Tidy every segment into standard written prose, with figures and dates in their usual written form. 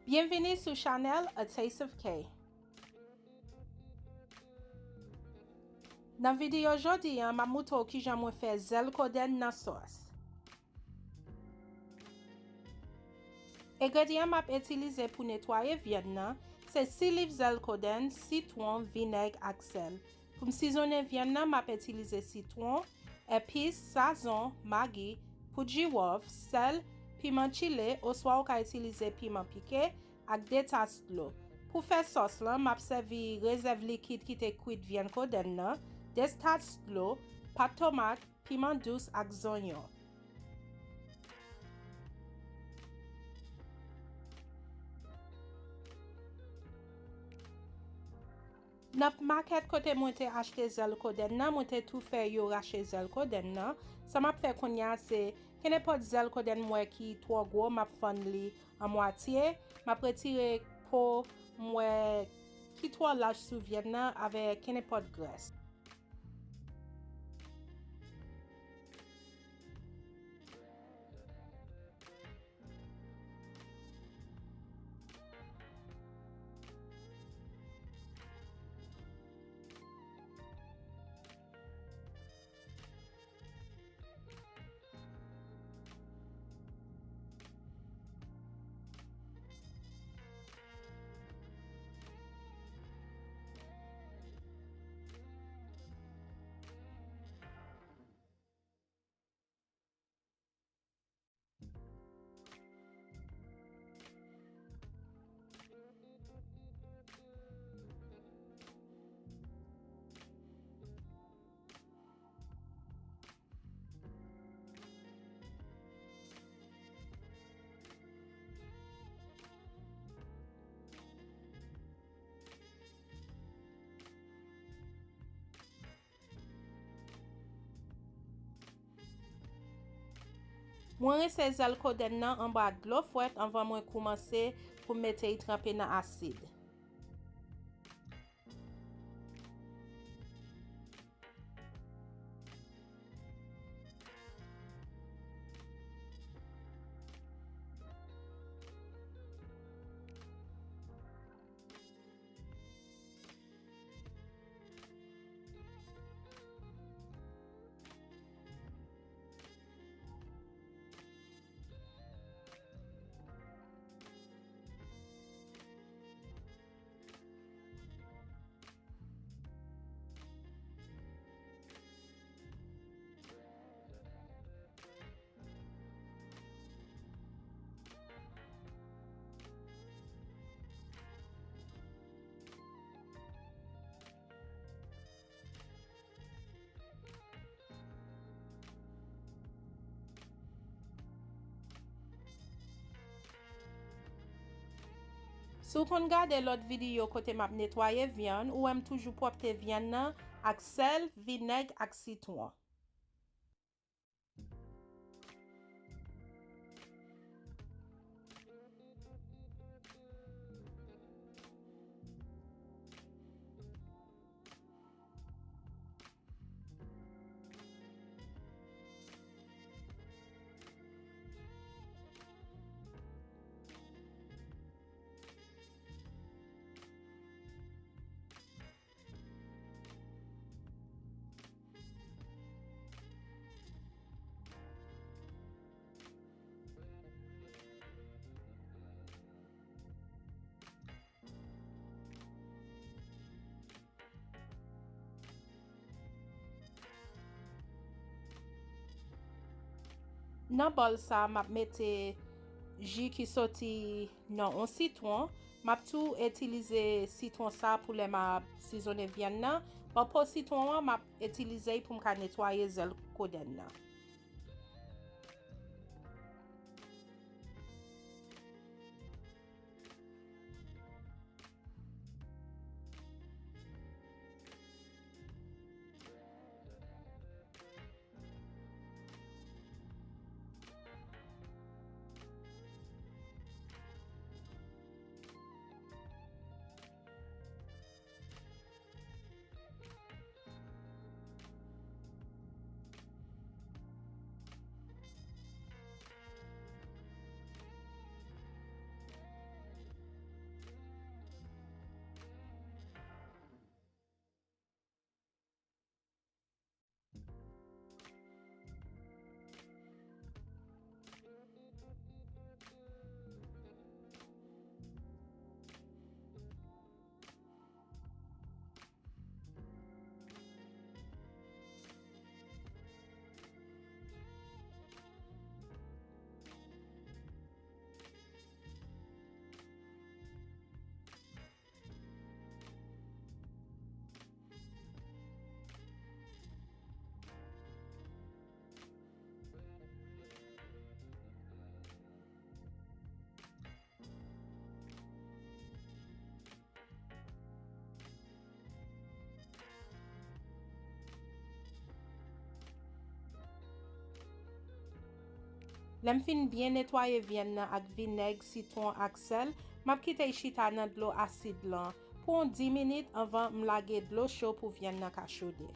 Bienvenue sur channel A Taste of K. Dans vidéo aujourd'hui, je vais montrer Kijan mwen fè Zel Kodenn Nan Sos. Ingrédients que utilisé pour nettoyer viande nan, c'est 6 livres Zel Kodenn, citron, vinaigre et sel. Pour m'assaisonner viande nan, m'a utilisé citron, épices, sazon, maggi, poudre sel, piment chili, ou soit on peut utiliser piment piqué avec 2 tasses d'eau. Pour faire sauce là, m'a servi réserve liquide qui était Kwit viande Kodenn nan, 2 tasses d'eau, pâte tomate, piment douce et oignon. Dans market côté moi t'ai acheté Zel Kodenn nan, moi t'ai tout fait yo racheter Zel Kodenn nan. Ça m'a fait kounye c'est que n'importe Zel Kodenn moi qui trop gros m'a fond li en moitié, m'a retiré peau moi qui trop large sous viande nan avec n'importe graisse. Moi rese Zel Kodenn nan en bas de l'eau fouette avant moi commencer pour mettre y tremper dans acide. Si vous regardez l'autre vidéo côté m'a nettoyer viande ou aime toujours porter viande nan avec sel, vinaigre et citron. Dans bol ça m'a mette jus qui sorti non un citron, m'a tout utiliser citron ça pour les m'a saisonner viande nan. Pour citron m'a utiliser pour me nettoyer Zel Kodenn nan. Lem fin bien netwaye viande nan ak vinègre, citron ak sel, map kite chita nan dlo asid lan pour 10 minutes avant m'lage dlo chaud pour viande nan ka chaude.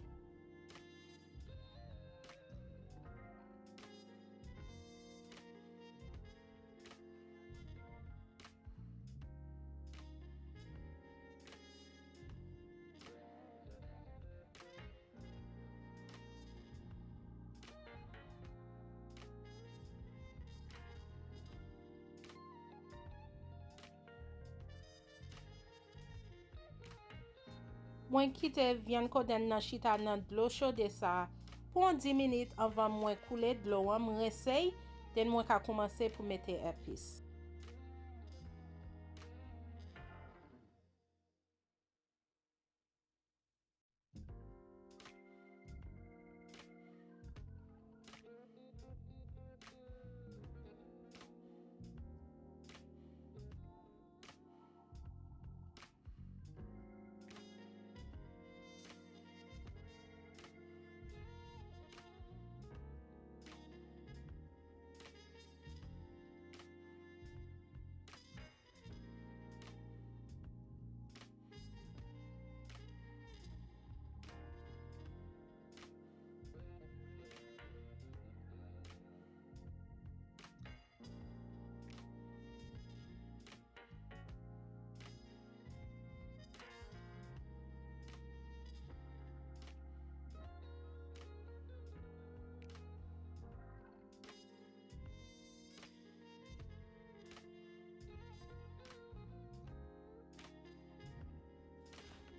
Mwen kite viande Kodenn nan chita nan dlo chaude sa pour 10 minutes avant mwen koule dlo an m'resey, den mwen ka komanse pou mette epis.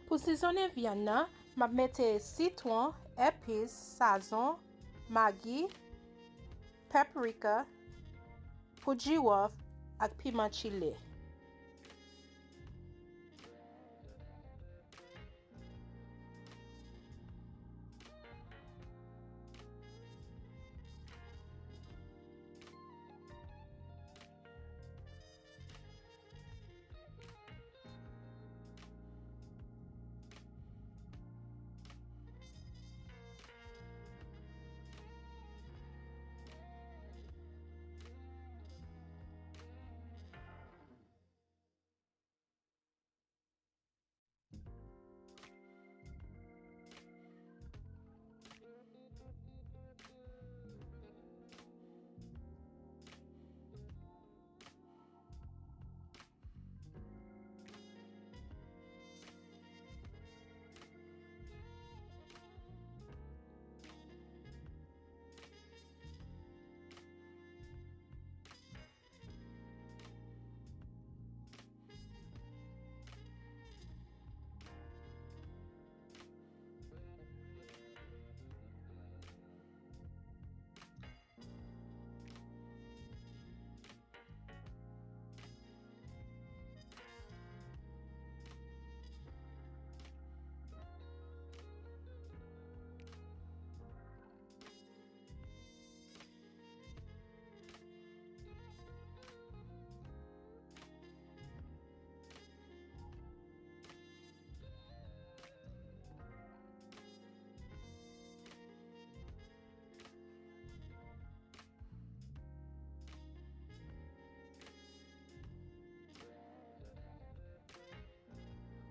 Pour saisonner viande nan, m'a mette citron, épices, sazon, maggi, paprika, poudre ak piment chili.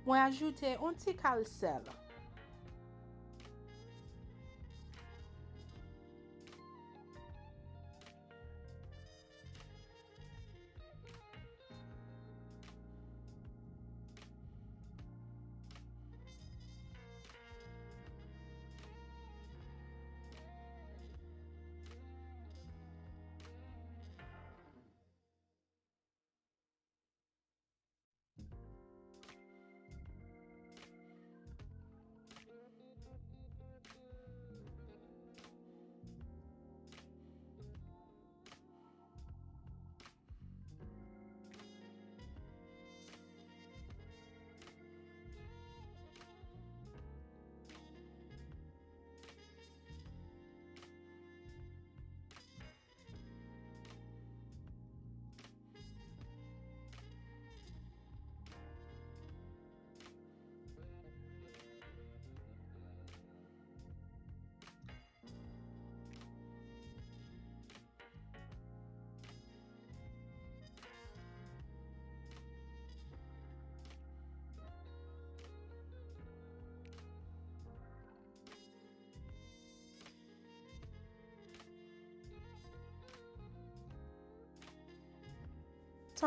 Mwen ajoute un ti kal sel.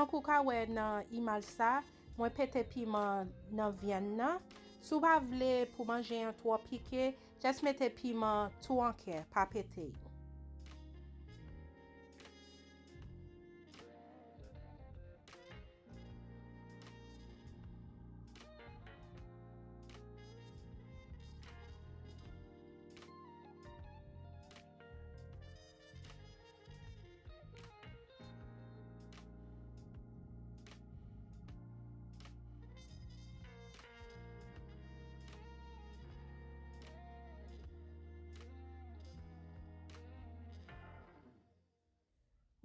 kou ka wè nan imaj sa, mwen pete piment nan viande nan. Sou pa vle pou manje yon trop piqué, just mette piment tout anke, pa pete.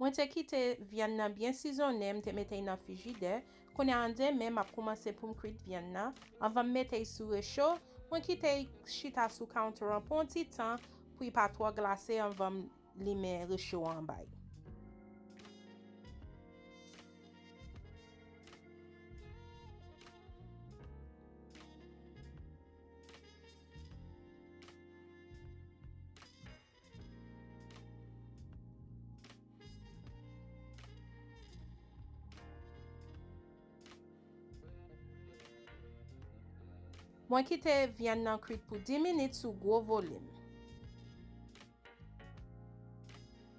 Mwen te kite viande nan bien seasonné, mte mette nan frigidaire. Kounye an deme m'a commencé pour m'cuire viande nan. Avant mette sous réchaud, mwen kite chita sous counter pour un petit temps, puis pas trop glacé avant li met réchaud en bay. Mwen kite viande nan cuit pour 10 minutes sous gros volume.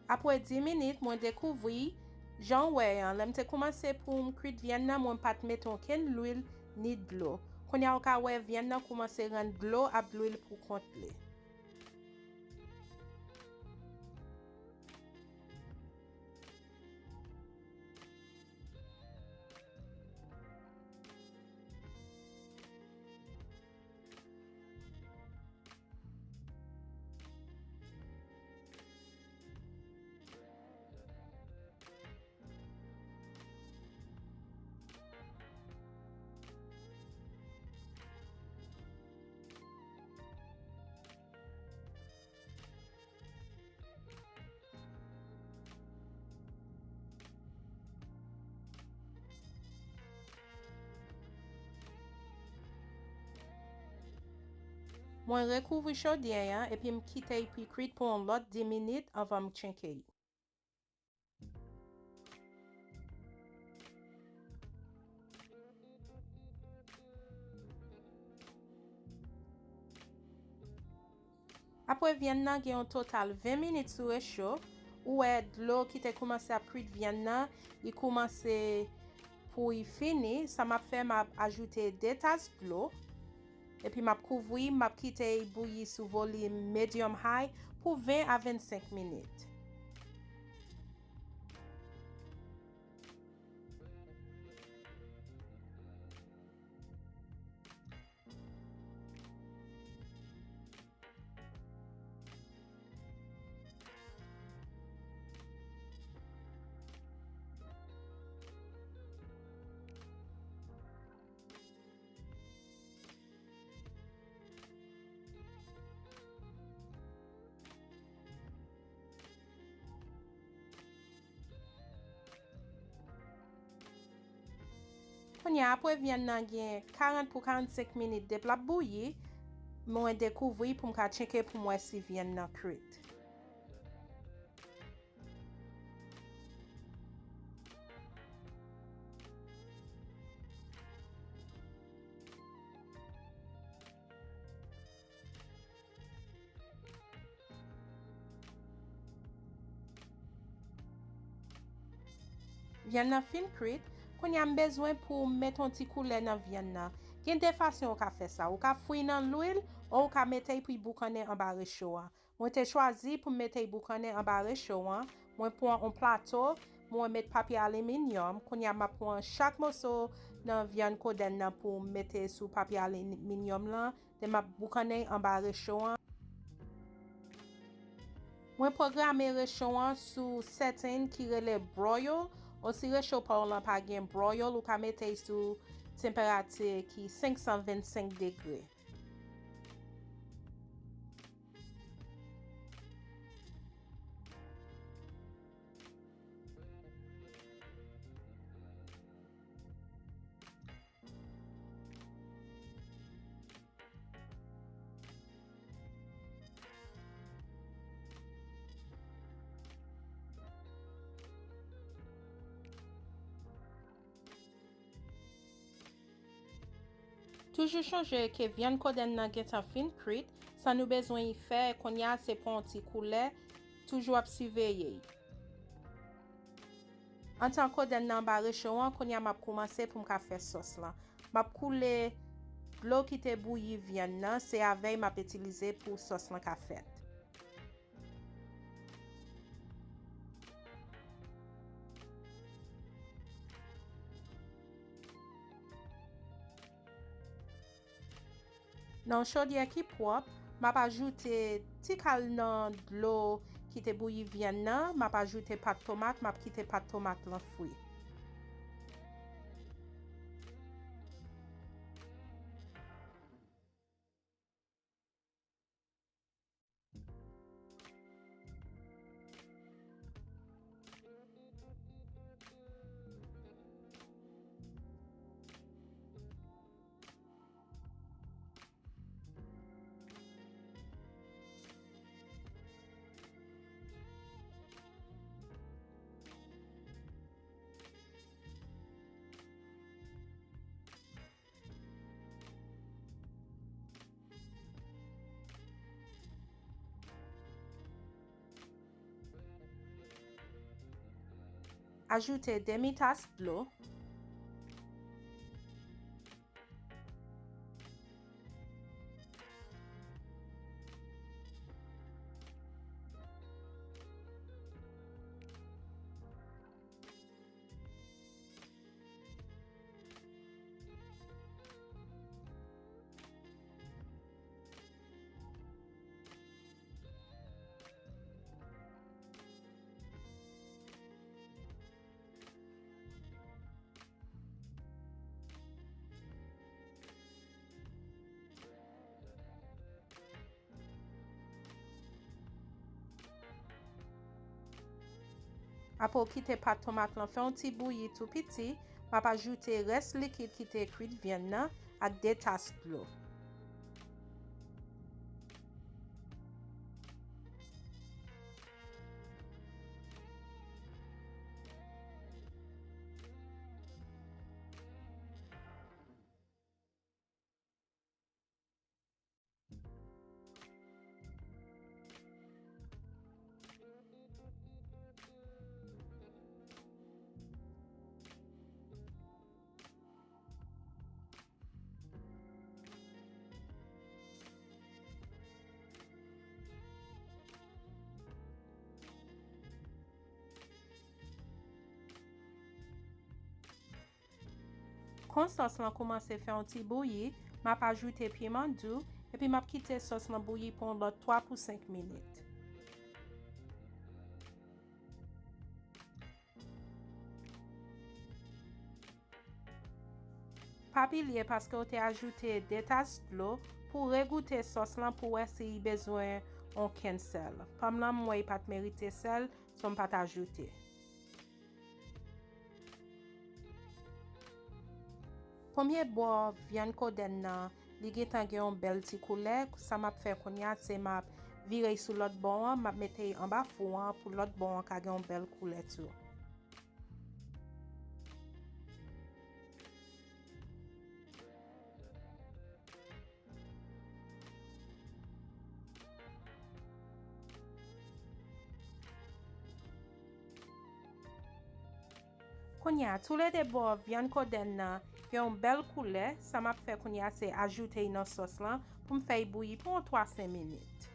Après 10 minutes, mwen découvri jan wè an, lèm te commencé pour m'cuire viande nan, mwen pat met okenn l'huile ni de l'eau. Konya ou ka wè viande nan commencé rendre de l'eau ap l'huile pour compte li. Mwen recouvri chaudien et puis m'kite puis cuit pour un lot 10 minutes avant m'chenke. Après viande nan gen un total 20 minutes sous réchaud, ou de l'eau qui te commencé à cuire viande nan, il commencé pour y fini, ça m'a fait m'a ajouter 2 tasses d'eau. Et puis m'a couvri, m'a quitté bouillir sous volume medium high pour 20 à 25 minutes. Konya apre viande nan gen 40 pour 45 minutes de la bouillir, mwen découvri pour m'ka cheke pour mwen si viande nan cuite. Viande nan fin cuite, konya am besoin pour mettre un petit coulet dans viande nan. Gen de façon ou ka fè ça. Ou ka fouy dans l'huile ou ka mette puis boucaner en bas réchaud. Moi te choisi pour mettre boucaner en bas réchaud. Moi prends un plateau, moi mettre papier aluminium, konya ma prend chaque morceau dans viande Kodenn nan pour mettre sous papier aluminium là, de ma boucaner en bas réchaud. Moi programme réchaud sous setting qui relève broil. Ou si réchaud pa pa gen broil ou ka mette sous température qui 525 degrés. Toujours changer que viande Kodenn nan gen tan fin cuite, ça nous besoin y faire qu'on y a c'est pour un petit couler, toujours à surveiller. En tant que Kodenn nan ba réchaud, qu'on y a m'a commencé pour me faire sauce là. M'a couler l'eau qui te bouilli viande nan, c'est avec m'a utiliser pour sauce là qu'a fait. Dans chaudière qui propre, m'a ajouté petit cal nan l'eau qui te bouilli viande nan, m'a ajouté pâte tomate, m'a quitté pâte tomate l'enfoui. Ajoutez demi-tasse d'eau. Après quitter pâte tomate lan fait un petit bouilli tout petit, m'a ajouter reste liquide qui te cuit viande nan ak 2 tasses d'eau. Quand sauce lan commence à faire un petit bouilli, m'a ajouté piment doux et puis m'a quitté sauce lan bouilli pendant 3 pour 5 minutes. Pas pilier parce que j'ai ajouté 2 tasses d'eau pour regoûter sauce lan pour essayer besoin okenn sel. Comme là moi pas mérité sel, son pas ajouté. Premier boire viande Kodenn nan, li gen tan gen un bel ti couleur, ça m'a fait qu'on y a c'est m'a virer sur l'autre bon, m'a mettre en bas four pour l'autre bon ka gen un bel couleur tout. Konya, tous les bords viande Kodenn nan, gen un bel couleur, ça m'a fait qu'on y a c'est ajouter dans sauce là pour me faire bouillir pour 3-5 minutes.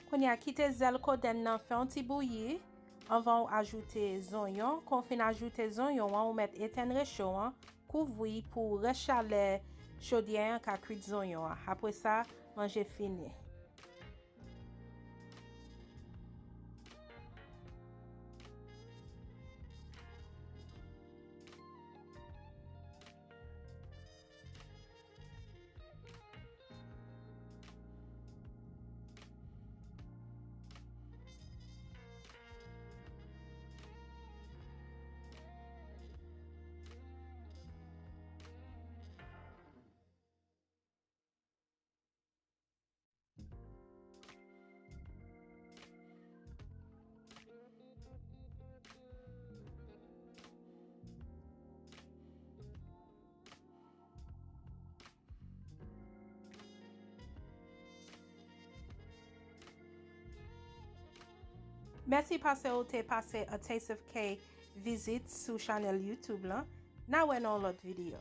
Qu'on y a quitté Zel Kodenn nan fait un petit bouilli. On va ajouter oignons. Quand on finit ajouter oignons, on met éteindre réchaud, couvrir pour rechaler chaudière qu'a cuit oignons. Après ça, manger fini. Merci parce que vous avez passé a Taste of K visit sur channel YouTube là. Now on l'autre vidéo.